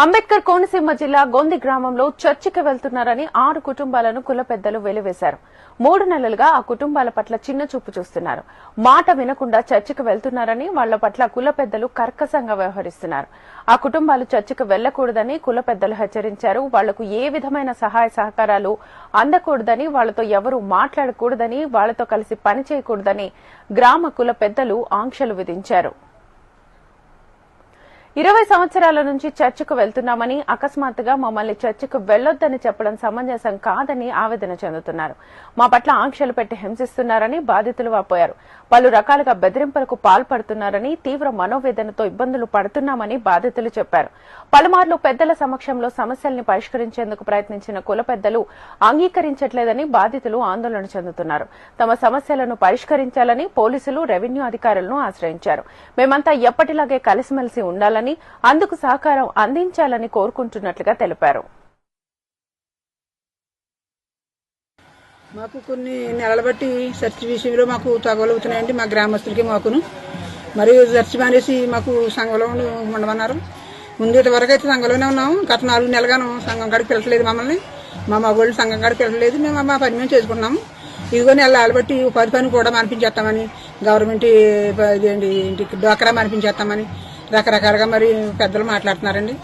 అంబేద్కర్ కోనసీమ జిల్లా గొంది గ్రామంలో చర్చికి వెళ్తున్నారని 6 కుటుంబాలను కుల పెద్దలు వెలివేశారు. 3 నెలలుగా ఆ కుటుంబాల పట్ల చిన్న చూపు చూస్తున్నారు. మాట వినకుండా చర్చికి వెళ్తున్నారని వాళ్ల పట్ల కుల పెద్దలు కర్కశంగా వ్యవహరిస్తున్నారు. ఆ కుటుంబాలు చర్చికి వెళ్లకూడదని కుల పెద్దలు హెచ్చరించారు. వాళ్లకు ఏ విధమైన సహాయ సహకారాలు అందకూడదని, వాళ్లతో ఎవరూ మాట్లాడకూడదని, వాళ్లతో కలిసి పని చేయకూడదని గ్రామ కుల పెద్దలు ఆంక్షలు విధించారు. 20 సంవత్సరాల నుంచి చర్చకు వెళ్తున్నామని, అకస్మాత్తుగా మమ్మల్ని చర్చకు వెళ్లొద్దని చెప్పడం సమంజసం కాదని ఆవేదన చెందుతున్నారు. మా పట్ల ఆంక్షలు పెట్టి హింసిస్తున్నారని బాధితులు వాపోయారు. పలు రకాలుగా బెదిరింపులకు పాల్పడుతున్నారని, తీవ్ర మనోవేదనతో ఇబ్బందులు పడుతున్నామని బాధితులు చెప్పారు. పలుమార్లు పెద్దల సమక్షంలో సమస్యల్ని పరిష్కరించేందుకు ప్రయత్నించిన కుల పెద్దలు అంగీకరించట్లేదని బాధితులు ఆందోళన చెందుతున్నారు. తమ సమస్యలను పరిష్కరించాలని పోలీసులు, రెవెన్యూ అధికారులను ఆశ్రయించారు. మేమంతా ఎప్పటిలాగే కలిసిమెలిసి ఉండాలని, అందుకు సహకారం అందించాలని కోరుకుంటున్నట్లుగా తెలిపారు. మాకు కొన్ని నెలల బట్టి చర్చ్ విషయంలో మాకు తగలవుతున్నాయండి. మా గ్రామస్తులకి మాకును మరియు చర్చ్ మానేసి మాకు సంఘంలో ఉండమన్నారు. ముందు ఇంతవరకు అయితే సంఘంలోనే ఉన్నాము. గత 4 నెలలుగాను సంఘం కాడికి పిలవట్లేదు మమ్మల్ని. మా మగవాళ్ళు సంఘం కాడికి పిలవట్లేదు. మేము మా పని మేము చేసుకున్నాము. ఇదిగో నెలలు బట్టి ఉపాధి పని కూడా అనిపించేస్తామని, గవర్నమెంట్ ఇంటికి డోకరా అనిపించేస్తామని రకరకాలుగా మరి పెద్దలు మాట్లాడుతున్నారండి.